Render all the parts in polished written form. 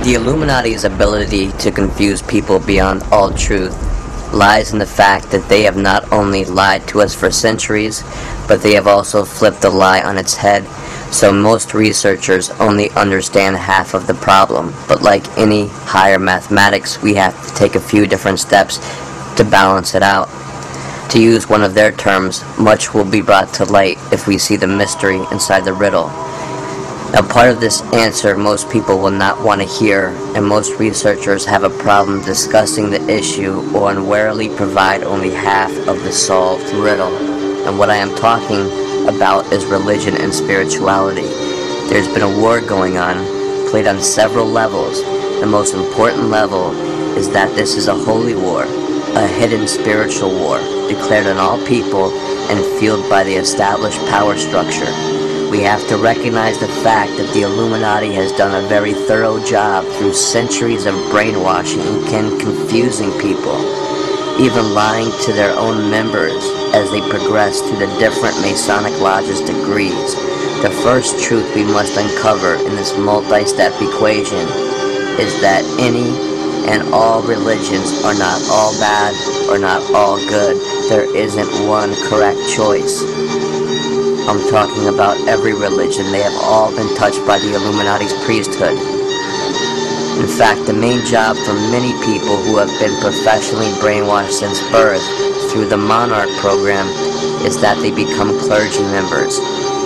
The Illuminati's ability to confuse people beyond all truth lies in the fact that they have not only lied to us for centuries, but they have also flipped the lie on its head, so most researchers only understand half of the problem. But like any higher mathematics, we have to take a few different steps to balance it out. To use one of their terms, much will be brought to light if we see the mystery inside the riddle. Now, part of this answer most people will not want to hear, and most researchers have a problem discussing the issue or unwarily provide only half of the solved riddle. And what I am talking about is religion and spirituality. There's been a war going on, played on several levels. The most important level is that this is a holy war, a hidden spiritual war, declared on all people and fueled by the established power structure. We have to recognize the fact that the Illuminati has done a very thorough job through centuries of brainwashing and confusing people, even lying to their own members as they progress through the different Masonic lodges' degrees. The first truth we must uncover in this multi-step equation is that any and all religions are not all bad or not all good. There isn't one correct choice. I'm talking about every religion. They have all been touched by the Illuminati's priesthood. In fact, the main job for many people who have been professionally brainwashed since birth through the Monarch program is that they become clergy members.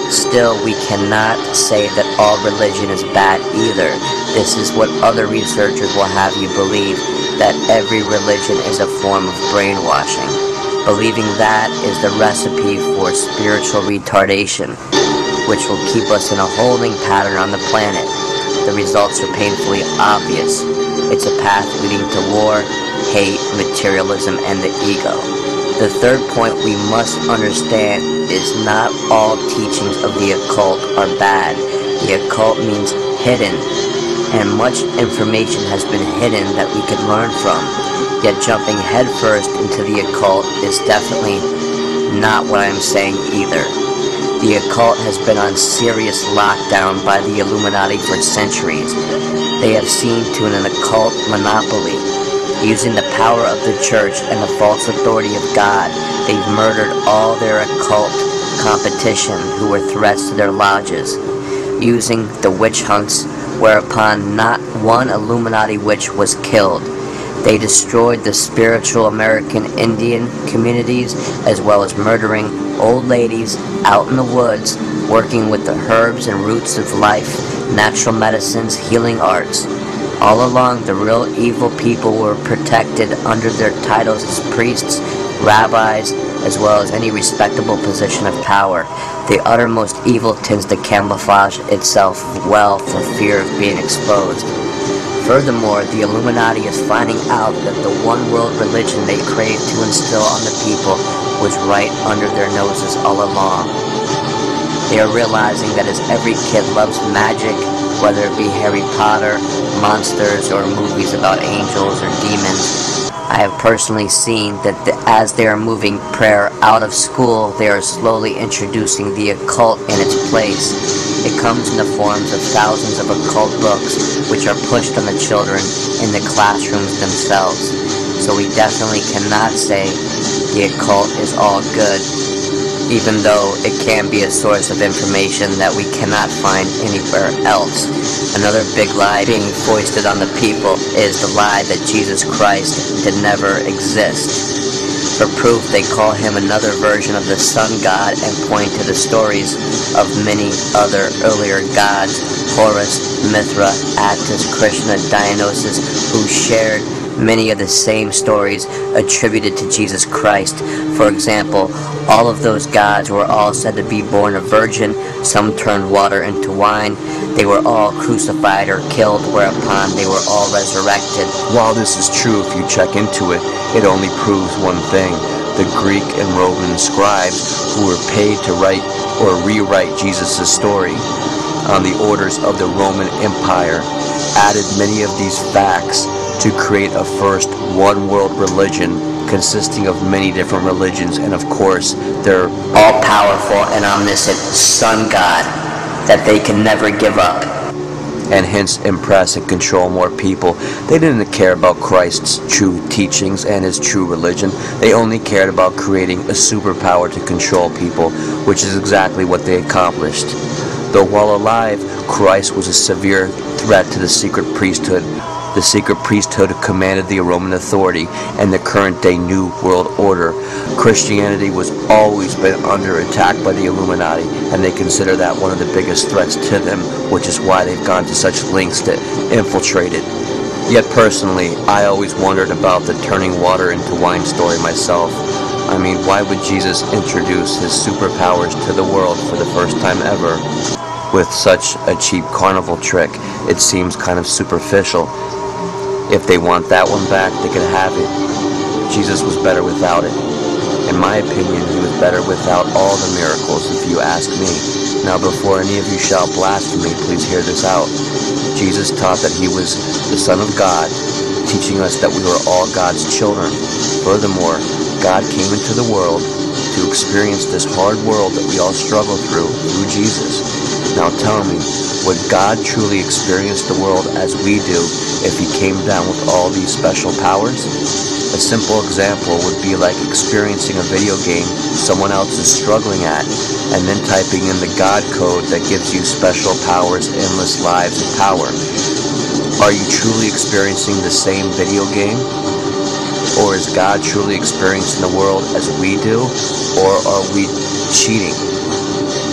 Still, we cannot say that all religion is bad either. This is what other researchers will have you believe, that every religion is a form of brainwashing. Believing that is the recipe for spiritual retardation, which will keep us in a holding pattern on the planet. The results are painfully obvious. It's a path leading to war, hate, materialism, and the ego. The third point we must understand is not all teachings of the occult are bad. The occult means hidden, and much information has been hidden that we could learn from. Yet jumping headfirst into the occult is definitely not what I'm saying either. The occult has been on serious lockdown by the Illuminati for centuries. They have seen to an occult monopoly. Using the power of the church and the false authority of God, they've murdered all their occult competition who were threats to their lodges. Using the witch hunts, whereupon not one Illuminati witch was killed. They destroyed the spiritual American Indian communities, as well as murdering old ladies out in the woods, working with the herbs and roots of life, natural medicines, healing arts. All along, the real evil people were protected under their titles as priests, rabbis, as well as any respectable position of power. The uttermost evil tends to camouflage itself well for fear of being exposed. Furthermore, the Illuminati is finding out that the one world religion they craved to instill on the people was right under their noses all along. They are realizing that as every kid loves magic, whether it be Harry Potter, monsters, or movies about angels or demons, I have personally seen that as they are moving prayer out of school, they are slowly introducing the occult in its place. It comes in the forms of thousands of occult books, which are pushed on the children in the classrooms themselves. So we definitely cannot say the occult is all good, even though it can be a source of information that we cannot find anywhere else. Another big lie being foisted on the people is the lie that Jesus Christ did never exist. For proof, they call him another version of the sun god and point to the stories of many other earlier gods, Horus, Mithra, Attis, Krishna, Dionysus, who shared many of the same stories attributed to Jesus Christ. For example, all of those gods were all said to be born a virgin. Some turned water into wine. They were all crucified or killed, whereupon they were all resurrected. While this is true, if you check into it, it only proves one thing. The Greek and Roman scribes who were paid to write or rewrite Jesus' story on the orders of the Roman Empire added many of these facts to create a first one-world religion consisting of many different religions, and of course their all-powerful and omniscient sun god that they can never give up. and hence impress and control more people. They didn't care about Christ's true teachings and his true religion. They only cared about creating a superpower to control people, which is exactly what they accomplished. Though while alive, Christ was a severe threat to the secret priesthood. The secret priesthood commanded the Roman authority and the current-day New World Order. Christianity was always been under attack by the Illuminati, and they consider that one of the biggest threats to them, which is why they've gone to such lengths to infiltrate it. Yet personally, I always wondered about the turning water into wine story myself. I mean, why would Jesus introduce his superpowers to the world for the first time ever with such a cheap carnival trick? It seems kind of superficial. If they want that one back, they can have it. Jesus was better without it. In my opinion, he was better without all the miracles, if you ask me. Now, before any of you shout blasphemy, please hear this out. Jesus taught that he was the Son of God, teaching us that we were all God's children. Furthermore, God came into the world to experience this hard world that we all struggle through Jesus. Now tell me, would God truly experience the world as we do if he came down with all these special powers? A simple example would be like experiencing a video game someone else is struggling at, and then typing in the God code that gives you special powers, endless lives, and power. Are you truly experiencing the same video game? Or is God truly experiencing the world as we do? Or are we cheating?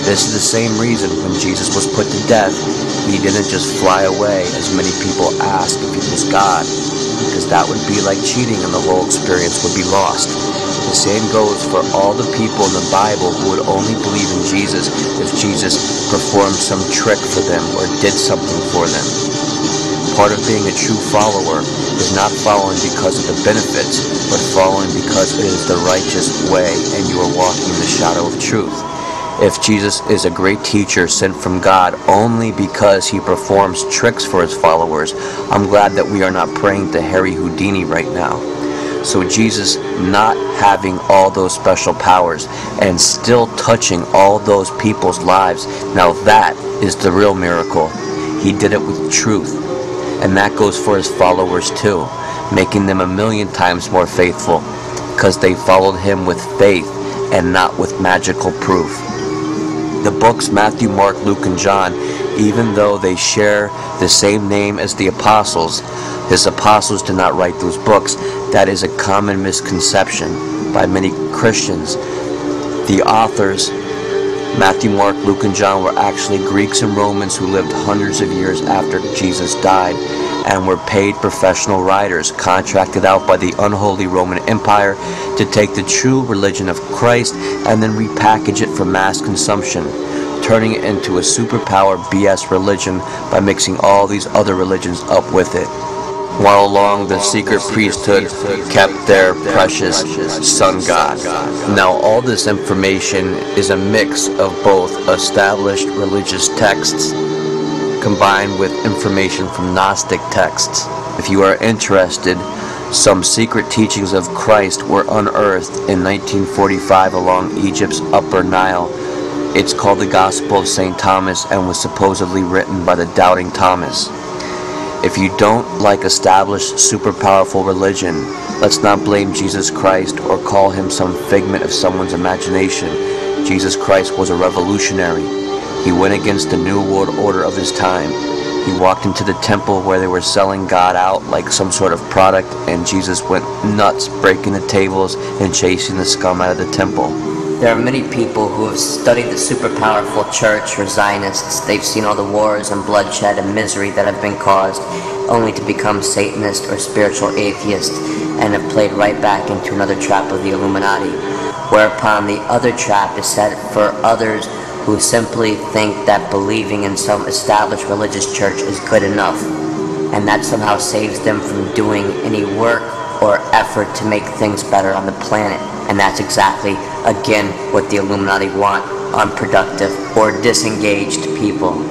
This is the same reason when Jesus was put to death, he didn't just fly away as many people ask if he was God, because that would be like cheating and the whole experience would be lost. The same goes for all the people in the Bible who would only believe in Jesus if Jesus performed some trick for them or did something for them. Part of being a true follower is not following because of the benefits, but following because it is the righteous way and you are walking in the shadow of truth. If Jesus is a great teacher sent from God only because he performs tricks for his followers, I'm glad that we are not praying to Harry Houdini right now. So Jesus not having all those special powers and still touching all those people's lives, now that is the real miracle. He did it with truth. And that goes for his followers too, making them 1,000,000 times more faithful, because they followed him with faith and not with magical proof. The books Matthew, Mark, Luke, and John, even though they share the same name as the apostles, his apostles did not write those books. That is a common misconception by many Christians. The authors, Matthew, Mark, Luke, and John, were actually Greeks and Romans who lived hundreds of years after Jesus died and were paid professional writers contracted out by the unholy Roman Empire to take the true religion of Christ and then repackage it for mass consumption, turning it into a superpower BS religion by mixing all these other religions up with it. While along the secret priesthood kept their precious sun god. Now all this information is a mix of both established religious texts combined with information from Gnostic texts. If you are interested, some secret teachings of Christ were unearthed in 1945 along Egypt's Upper Nile. It's called the Gospel of St. Thomas and was supposedly written by the Doubting Thomas. If you don't like established super powerful religion, let's not blame Jesus Christ or call him some figment of someone's imagination. Jesus Christ was a revolutionary. He went against the New World Order of his time. He walked into the temple where they were selling God out like some sort of product, and Jesus went nuts, breaking the tables and chasing the scum out of the temple. There are many people who have studied the super powerful church or Zionists. They've seen all the wars and bloodshed and misery that have been caused, only to become Satanist or spiritual atheists, and have played right back into another trap of the Illuminati. Whereupon the other trap is set for others who simply think that believing in some established religious church is good enough, and that somehow saves them from doing any work or effort to make things better on the planet. And that's exactly, again, what the Illuminati want: unproductive or disengaged people.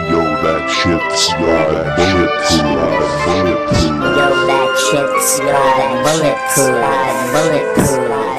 Yo, that shit's bulletproof. Yo, that shit's bulletproof. bulletproof, bulletproof.